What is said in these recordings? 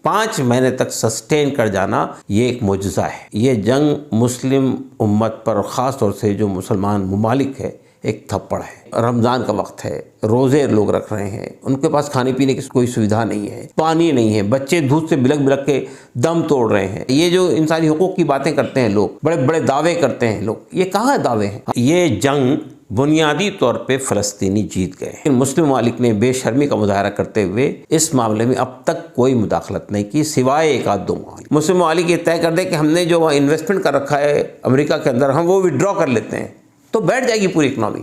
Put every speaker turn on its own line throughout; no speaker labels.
5 مہینے تک سسٹین کر جانا یہ ایک معجزہ ہے۔ یہ جنگ مسلم امت پر، خاص طور سے جو مسلمان ممالک ہے، ایک تھپڑ ہے۔ رمضان کا وقت ہے، روزے لوگ رکھ رہے ہیں، ان کے پاس کھانے پینے کی کوئی سویدھا نہیں ہے، پانی نہیں ہے، بچے دھوپ سے بلک بلک کے دم توڑ رہے ہیں۔ یہ جو انسانی حقوق کی باتیں کرتے ہیں لوگ، بڑے بڑے دعوے کرتے ہیں لوگ، یہ کہاں دعوے ہیں؟ یہ جنگ بنیادی طور پہ فلسطینی جیت گئے ہیں۔ مسلم ممالک نے بے شرمی کا مظاہرہ کرتے ہوئے اس معاملے میں اب تک کوئی مداخلت نہیں کی، سوائے ایک آدھ دو ممالک۔ مسلم ممالک یہ طے کر دے کہ ہم نے جو انویسٹمنٹ کر رکھا ہے امریکہ کے اندر، ہم وہ وڈرا کر لیتے ہیں، تو بیٹھ جائے گی پوری اکنامی۔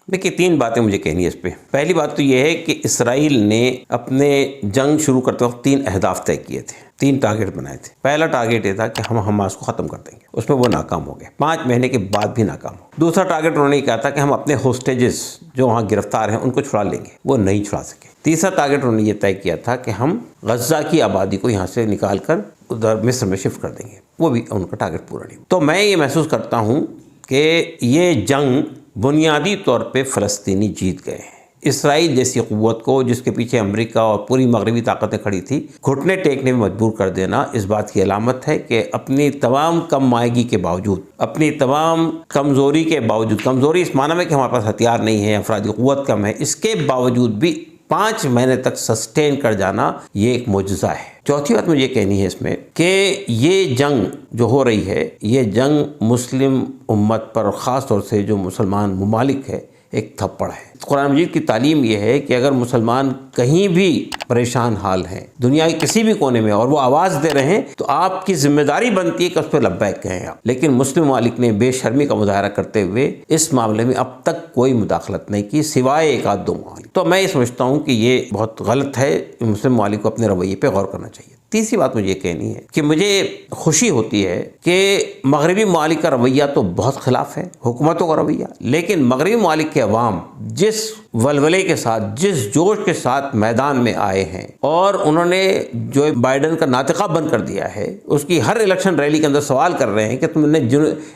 دیکھیے 3 باتیں مجھے کہنی ہے اس پہ۔ پہلی بات تو یہ ہے کہ اسرائیل نے اپنے جنگ شروع کرتے وقت 3 اہداف طے کیے تھے، 3 ٹارگٹ بنائے تھے۔ پہلا ٹارگٹ یہ تھا کہ ہم حماس کو ختم کر دیں گے، اس میں وہ ناکام ہو گئے، 5 مہینے کے بعد بھی ناکام ہو۔ دوسرا ٹارگٹ انہوں نے کہا تھا کہ ہم اپنے ہوسٹیجز جو وہاں گرفتار ہیں ان کو چھڑا لیں گے، وہ نہیں چھڑا سکے۔ تیسرا ٹارگٹ انہوں نے یہ طے کیا تھا کہ ہم غزہ کی آبادی کو یہاں سے نکال کر ادھر مصر میں شفٹ کر دیں گے، وہ بھی ان کا ٹارگٹ پورا نہیں ہوا۔ تو میں یہ محسوس کرتا ہوں کہ یہ جنگ بنیادی طور پہ فلسطینی جیت گئے ہیں۔ اسرائیل جیسی قوت کو، جس کے پیچھے امریکہ اور پوری مغربی طاقتیں کھڑی تھی، گھٹنے ٹیکنے میں مجبور کر دینا اس بات کی علامت ہے کہ اپنی تمام کم مائگی کے باوجود، اپنی تمام کمزوری کے باوجود، کمزوری اس معنی میں کہ ہمارے پاس ہتھیار نہیں ہے، افرادی قوت کم ہے، اس کے باوجود بھی 5 مہینے تک سسٹین کر جانا یہ ایک معجزہ ہے۔ چوتھی بات مجھے یہ کہنی ہے اس میں کہ یہ جنگ جو ہو رہی ہے، یہ جنگ مسلم امت پر، خاص طور سے جو مسلمان ممالک ہے، ایک تھپڑ ہے۔ قرآن مجید کی تعلیم یہ ہے کہ اگر مسلمان کہیں بھی پریشان حال ہیں، دنیا کے کسی بھی کونے میں، اور وہ آواز دے رہے ہیں، تو آپ کی ذمہ داری بنتی ہے کہ اس پہ لبیک کہیں آپ۔ لیکن مسلم ممالک نے بے شرمی کا مظاہرہ کرتے ہوئے اس معاملے میں اب تک کوئی مداخلت نہیں کی، سوائے ایک آدھ دو ممالک۔ تو میں یہ سمجھتا ہوں کہ یہ بہت غلط ہے، مسلم ممالک کو اپنے رویے پہ غور کرنا چاہیے۔ تیسری بات مجھے یہ کہنی ہے کہ مجھے خوشی ہوتی ہے کہ مغربی ممالک کا رویہ تو بہت خلاف ہے، حکومتوں کا رویہ، لیکن مغربی ممالک کے عوام جس ولولے کے ساتھ، جس جوش کے ساتھ میدان میں آئے ہیں، اور انہوں نے جو بائیڈن کا ناطقہ بند کر دیا ہے، اس کی ہر الیکشن ریلی کے اندر سوال کر رہے ہیں کہ تم نے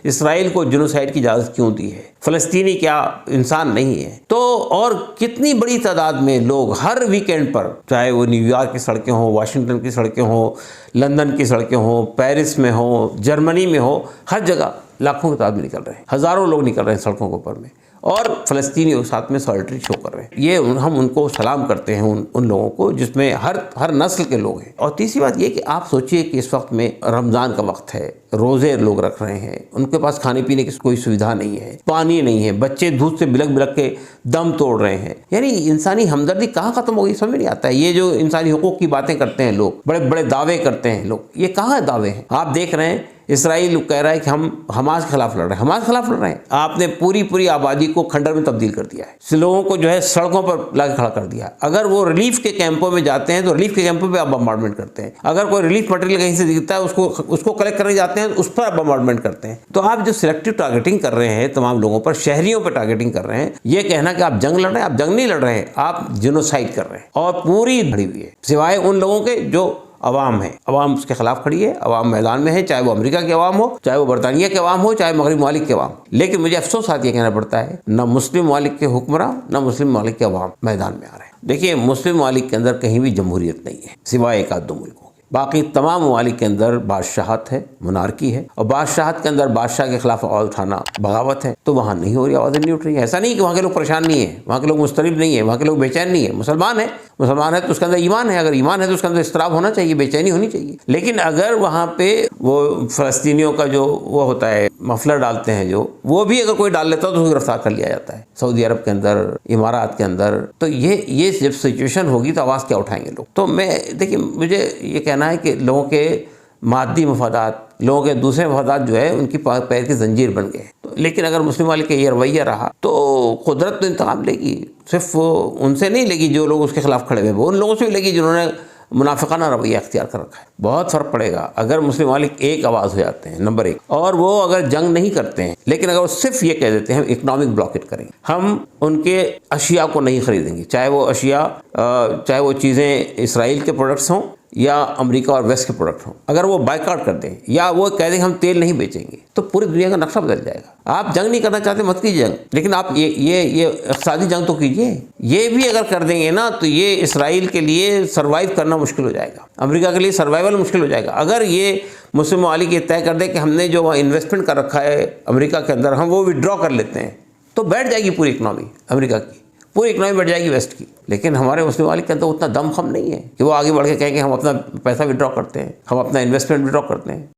اسرائیل کو جنوسائیڈ کی اجازت کیوں دی ہے، فلسطینی کیا انسان نہیں ہے؟ تو اور کتنی بڑی تعداد میں لوگ ہر ویکینڈ پر، چاہے وہ نیو یارک کی سڑکیں ہوں، واشنگٹن کی سڑکیں ہوں، لندن کی سڑکیں ہوں، پیرس میں ہوں، جرمنی میں ہوں، ہر جگہ لاکھوں کی تعداد میں نکل رہے ہیں، ہزاروں لوگ نکل رہے ہیں سڑکوں کے اوپر میں، اور فلسطینیوں کے ساتھ میں سالیڈریٹی شو کر رہے ہیں۔ یہ ہم ان کو سلام کرتے ہیں، ان لوگوں کو جس میں ہر نسل کے لوگ ہیں۔ اور تیسری بات یہ کہ آپ سوچئے کہ اس وقت میں رمضان کا وقت ہے، روزے لوگ رکھ رہے ہیں، ان کے پاس کھانے پینے کی کوئی سویدھا نہیں ہے، پانی نہیں ہے، بچے دھوپ سے بلک بلک کے دم توڑ رہے ہیں۔ یعنی انسانی ہمدردی کہاں ختم ہو گئی، سمجھ نہیں آتا ہے۔ یہ جو انسانی حقوق کی باتیں کرتے ہیں لوگ، بڑے بڑے دعوے کرتے ہیں لوگ، یہ کہاں دعوے ہیں؟ آپ دیکھ رہے ہیں اسرائیل کہہ رہا ہے کہ ہم حماس کے خلاف لڑ رہے ہیں، حماس کے خلاف لڑ رہے ہیں۔ آپ نے پوری آبادی کو کھنڈر میں تبدیل کر دیا ہے، لوگوں کو جو ہے سڑکوں پر لا کے کھڑا کر دیا ہے۔ اگر وہ ریلیف کے کیمپوں میں جاتے ہیں تو ریلیف کے کیمپوں پہ آپ بمبارڈمنٹ کرتے ہیں، اگر کوئی ریلیف مٹیریل کہیں سے دکھتا ہے اس کو کلیکٹ کرنے جاتے ہیں، اس پر بمبارڈمنٹ کرتے ہیں۔ تو آپ جو سلیکٹیو ٹارگیٹنگ کر رہے ہیں تمام لوگوں پر، شہریوں پر ٹارگیٹنگ کر رہے ہیں، یہ کہنا کہ آپ جنگ لڑ رہے ہیں، آپ جنگ نہیں لڑ رہے ہیں، آپ جنوسائیڈ کر رہے ہیں، اور پوری بھری ہوئی ہے، سوائے ان لوگوں کے جو عوام ہے، عوام اس کے خلاف کھڑی ہے، عوام میدان میں ہے، چاہے وہ امریکہ کے عوام ہو، چاہے وہ برطانیہ کے عوام ہو، چاہے مغربی ممالک کے عوام۔ لیکن مجھے افسوس آتی یہ کہنا پڑتا ہے، نہ مسلم ممالک کے حکمراں، نہ مسلم ممالک کے عوام میدان میں آ رہے ہیں۔ دیکھیے مسلم ممالک کے اندر کہیں بھی جمہوریت نہیں ہے، سوائے ایک آدھ دو ملکوں کے۔ باقی تمام ممالک کے اندر بادشاہت ہے، منارکی ہے، اور بادشاہت کے اندر بادشاہ کے خلاف آواز اٹھانا بغاوت ہے۔ تو وہاں نہیں ہو رہی، آوازیں نہیں اٹھ رہی۔ ایسا نہیں کہ وہاں کے لوگ پریشان نہیں ہیں، وہاں کے لوگ مضطرب نہیں ہیں، وہاں کے لوگ بے چین نہیں ہیں، مسلمان ہے تو اس کے اندر ایمان ہے، اگر ایمان ہے تو اس کے اندر اضطراب ہونا چاہیے، بے چینی ہونی چاہیے۔ لیکن اگر وہاں پہ وہ فلسطینیوں کا جو وہ ہوتا ہے مفلر ڈالتے ہیں، جو وہ بھی اگر کوئی ڈال لیتا ہے تو اس کو گرفتار کر لیا جاتا ہے، سعودی عرب کے اندر، امارات کے اندر۔ تو یہ جب سچویشن ہوگی تو آواز کیا اٹھائیں گے لوگ؟ تو دیکھیے مجھے یہ کہنا ہے کہ لوگوں کے مادی مفادات، لوگوں کے دوسرے مفادات جو ہے ان کی پیر کی زنجیر بن گئے۔ لیکن اگر مسلم ممالک کا یہ رویہ رہا تو قدرت تو انتقام لے گی، صرف ان سے نہیں لے گی جو لوگ اس کے خلاف کھڑے ہوئے، وہ ان لوگوں سے بھی لے گی جنہوں نے منافقانہ رویہ اختیار کر رکھا ہے۔ بہت فرق پڑے گا اگر مسلم ممالک ایک آواز ہو جاتے ہیں، نمبر 1، اور وہ اگر جنگ نہیں کرتے ہیں، لیکن اگر وہ صرف یہ کہہ دیتے ہیں ہم اکنامک بلاکٹ کریں گے، ہم ان کے اشیاء کو نہیں خریدیں گے، چاہے وہ چیزیں اسرائیل کے پروڈکٹس ہوں یا امریکہ اور ویسٹ کے پروڈکٹ ہوں، اگر وہ بائیکاٹ کر دیں یا وہ کہہ دیں ہم تیل نہیں بیچیں گے تو پوری دنیا کا نقشہ بدل جائے گا۔ آپ جنگ نہیں کرنا چاہتے مت کیجیے جنگ، لیکن آپ یہ اقتصادی جنگ تو کیجیے۔ یہ بھی اگر کر دیں گے نا تو یہ اسرائیل کے لیے سروائیو کرنا مشکل ہو جائے گا، امریکہ کے لیے سروائیول مشکل ہو جائے گا۔ اگر یہ مسلم ممالک یہ طے کر دیں کہ ہم نے جو انویسٹمنٹ کر رکھا ہے امریکہ کے اندر ہم وہ وڈرا کر لیتے ہیں، تو بیٹھ جائے گی پوری اکنامی امریکہ کی، پوری اکنامی بیٹھ جائے گی ویسٹ کی۔ لیکن ہمارے مسلم ممالک کے اندر اتنا دم خم نہیں ہے کہ وہ آگے بڑھ کے کہیں کہ ہم اپنا پیسہ وڈرا کرتے ہیں، ہم اپنا انویسٹمنٹ وڈرا کرتے ہیں۔